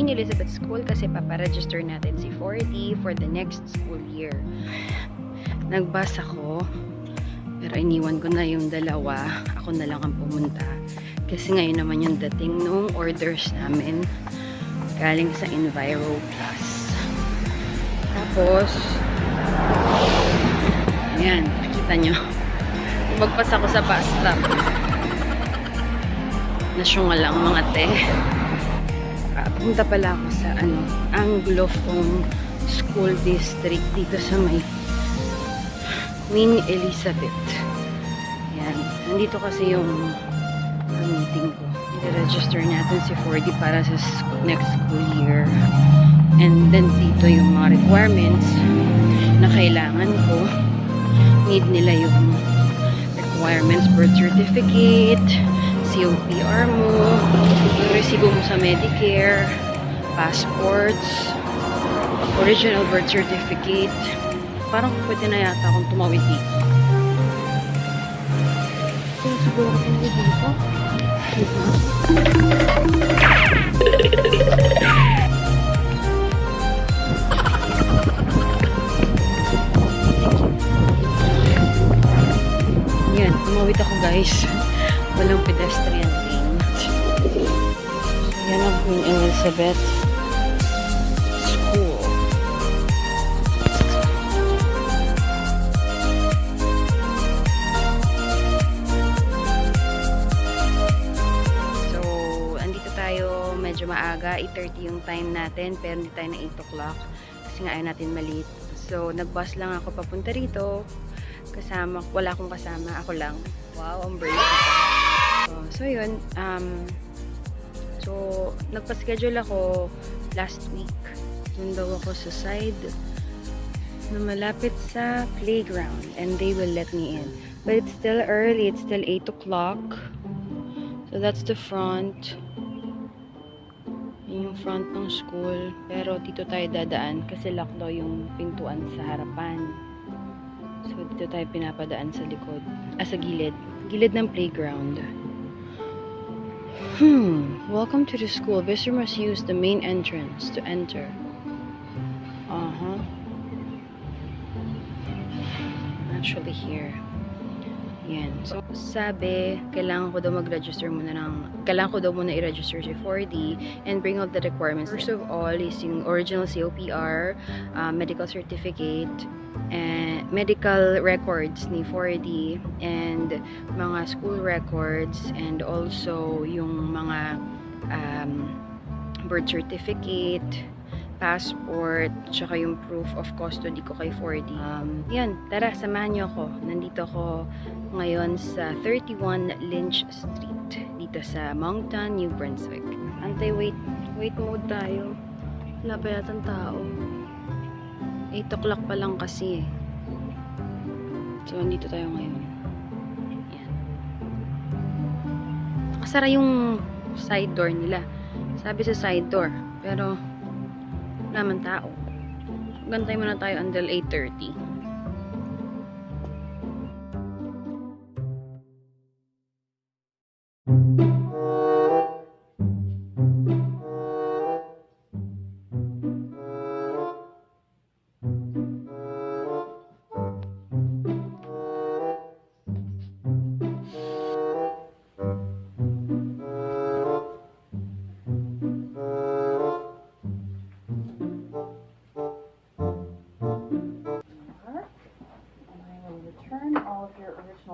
Queen Elizabeth School kasi paparegister natin si 4D for the next school year. Nagbus ako, pero iniwan ko na yung dalawa. Ako na lang ang pumunta. Kasi ngayon naman yung dating nung orders namin galing sa Enviro Plus. Tapos, ayan, kita nyo. Magpas ako sa bus stop. Nasyungal lang mga te. Punta pala ako sa Anglophone School District dito sa may Queen Elizabeth. Ayan. Nandito kasi yung meeting ko. I-register natin si 4D para sa next school year. And then dito yung mga requirements na kailangan ko. Need nila yung requirements, birth certificate, COPR mo, yung resibo mo sa Medicare, passports, original birth certificate. Parang pwede na yata akong tumawid dito. Siguro ko tumawid dito. Yan, tumawid ako guys. Walang pedestrian lane. So, yan ang Queen Elizabeth School. So, andito tayo medyo maaga. 8:30 yung time natin, pero hindi tayo na 8 o'clock. Kasi nga ayaw natin maliit. So, nag-bus lang ako papunta rito. Kasama, wala akong kasama. Ako lang. Wow, ang brave ko. So yun, so nagpa-schedule ako last week. Doon daw ako sa side na malapit sa playground and they will let me in. But it's still early, it's still 8 o'clock. So that's the front. Yung front ng school. Pero dito tayo dadaan kasi lock daw yung pintuan sa harapan. So dito tayo pinapadaan sa likod. Sa gilid. Gilid ng playground. Welcome to the school. Visitor must use the main entrance to enter. Actually here. Yan. So, sabi, kailangan ko daw mag-register muna kailangan ko daw muna i-register si 4D and bring out the requirements. First of all is yung original COPR, medical certificate, and medical records ni 4D, and mga school records, and also yung mga birth certificate, passport, tsaka yung proof of custody ko kay 4D. Yan, tara, samahan niyo ako. Nandito ako ngayon sa 31 Lynch Street, dito sa Moncton, New Brunswick. Wait mode tayo. Wala pa yatang tao. 8 o'clock pa lang kasi. So, nandito tayo ngayon. Yan. Nakasara yung side door nila. Sabi sa side door. Pero, wala man tao. Gantay muna tayo until 8:30.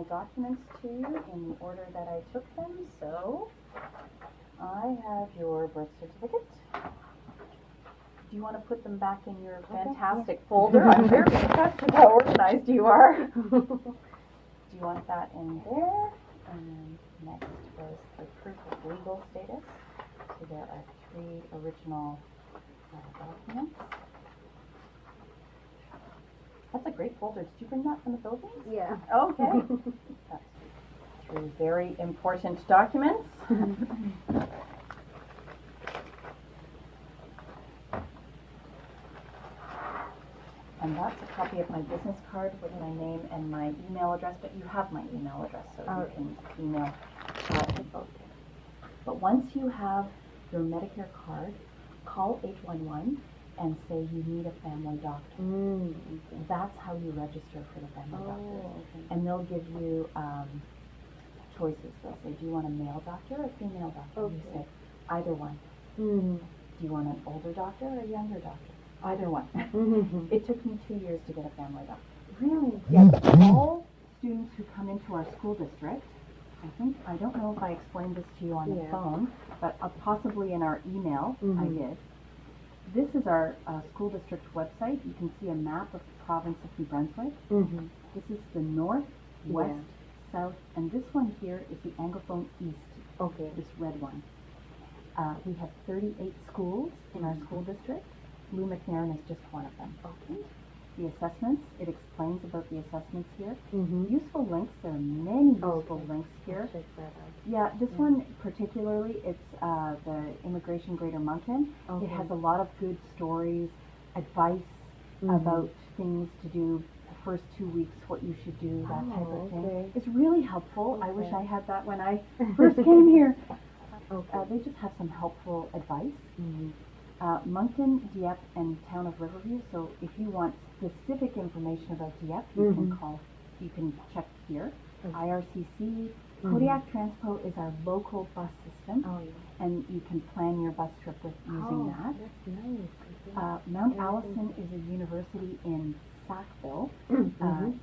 Documents to you in the order that I took them. So I have your birth certificate. Do you want to put them back in your fantastic folder? I'm very impressed with how organized you are. Do you want that in there? And next was the proof of legal status. So there are 3 original documents. That's a great folder. Did you bring that from the Philippines? Yeah. Okay. That's 3 very important documents. And that's a copy of my business card with my name and my email address, but you have my email address, so you can email both. But once you have your Medicare card, call 811 and say you need a family doctor. Okay. That's how you register for the family doctor. Okay. And they'll give you choices. They'll say, do you want a male doctor or a female doctor? Okay. You say, either one. Do you want an older doctor or a younger doctor? Either one. It took me 2 years to get a family doctor. Really? Yes. All students who come into our school district, I don't know if I explained this to you on the phone, but possibly in our email, I did. This is our school district website. You can see a map of the province of New Brunswick. This is the north, west, south, and this one here is the Anglophone East. Okay. This red one. We have 38 schools in our school district. Lou McNairn is just one of them. Okay. The assessments, it explains about the assessments here. Mm-hmm. Useful links, there are many useful links here. Check that out. Yeah, this one particularly, it's the Immigration Greater Moncton. Okay. It has a lot of good stories, advice about things to do the first 2 weeks, what you should do, that type of thing. Okay. It's really helpful. I wish I had that when I first came here. Okay. They just have some helpful advice. Mm-hmm. Moncton, Dieppe, and Town of Riverview. So if you want specific information about Dieppe, you can call, you can check here. Okay. IRCC, Kodiak Transpo is our local bus system, Oh, yeah. and you can plan your bus trip with using that. That's nice. Mount Allison is a university in Sackville.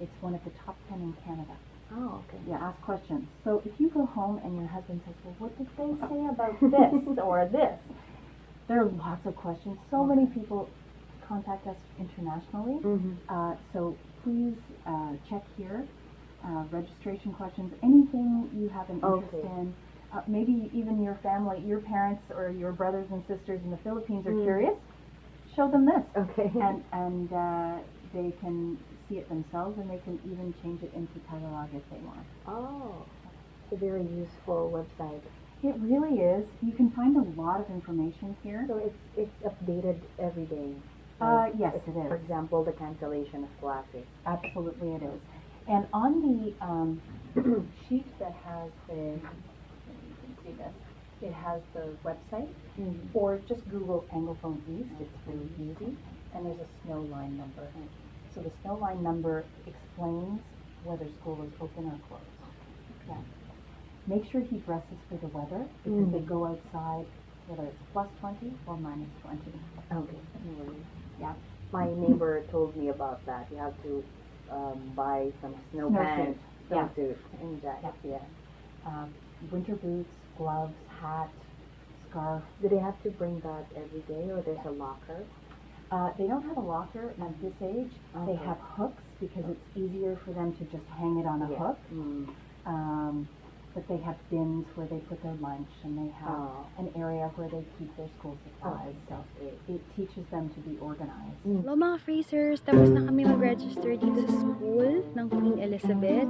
It's one of the top 10 in Canada. Oh, okay. Yeah, ask questions. So if you go home and your husband says, well, what did they say about this or this? There are lots of questions. So many people contact us internationally. So please check here. Registration questions, anything you have an interest in. Maybe even your family, your parents or your brothers and sisters in the Philippines are curious. Show them this. Okay. And they can see it themselves, and they can even change it into Tagalog if they want. Oh, it's a very useful website. It really is. You can find a lot of information here. So it's updated every day. Yes, it is. For example, the cancellation of classes. Absolutely, it is. And on the sheet that has the, you can see this, it has the website, or just Google Anglophone East. It's really easy. And there's a snow line number. So the snow line number explains whether school is open or closed. Yeah. Make sure he dresses for the weather, because they go outside, whether it's plus 20 or minus 20. Okay. Yeah. My neighbor told me about that. You have to buy some snow pants, snowsuit, and jacket. Yeah. Winter boots, gloves, hat, scarf. Do they have to bring that every day, or there's a locker? They don't have a locker at this age. They have hooks because it's easier for them to just hang it on a hook. But they have bins where they put their lunch, and they have an area where they keep their school supplies. So it teaches them to be organized. Hello mga Fracers! Tapos na kami mag-register dito sa school ng Queen Elizabeth.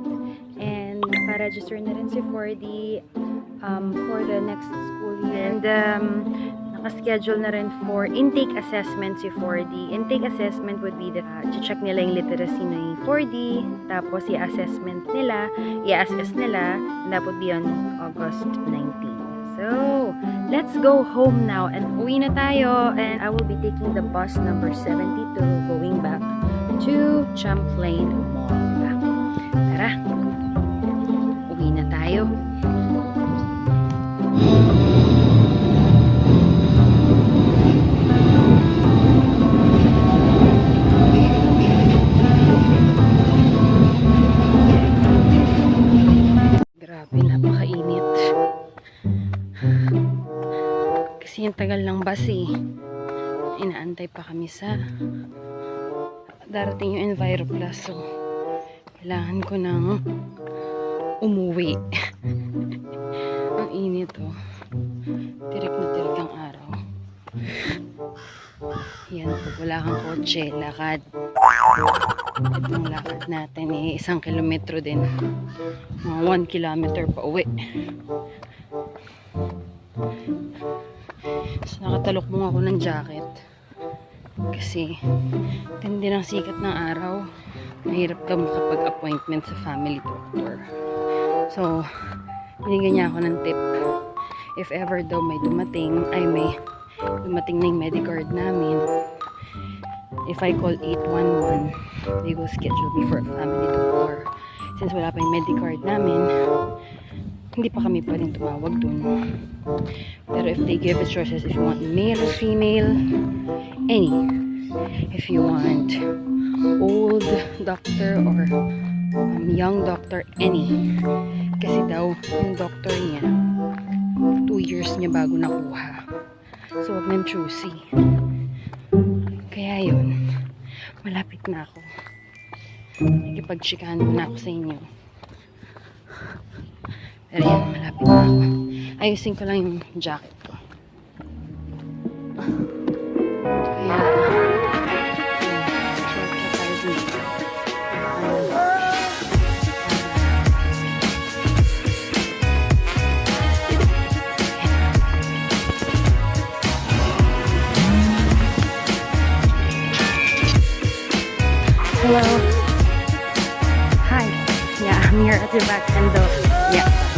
And naka-register na rin si Fordy for the next school year. And naka-schedule na rin for intake assessment si Fordy. Intake assessment would be the check nila yung literacy ni Fordy. Tapos i-assessment nila, i-assess nila, and that would be on August 19. So, let's go home now and uwi na tayo, and I will be taking the bus number 72 going back to Champlain Mall. Tara, uwi na tayo. Grabe, napakainit. Kasi yung tagal ng bus inaantay pa kami sa darating yung Enviroplus. So, kailangan ko nang umuwi. Ang init Tirik na tirik ang araw. Yan, pag wala kang kotse, lakad. Itong lakad natin 1 kilometro din. Mga 1 kilometer pa uwi. So, nakatalokbong ako ng jacket. Kasi, tindi ng sikat ng araw. Mahirap ka makapag-appointment sa family doctor. So, binigyan niya ako ng tip. If ever daw may dumating, ay may dumating na yung medicard namin. If I call 811, they will schedule me for a family doctor. Since wala pa yung medicard namin, hindi pa kami pwedeng tumawag dun. Pero if they give us choices, if you want male or female, any. If you want old doctor or young doctor, any. Kasi daw, yung doctor niya, 2 years niya bago nakuha. So, wag nang choosy. Kaya yun, malapit na ako. Nakikipag-chikahan muna ako sa inyo. Pero yan, malapit na ako. Ayusin ko lang yung jacket ko. Kaya, short na tayo dito. Hello. Hi. Yeah, I'm here at the back end of, yeah.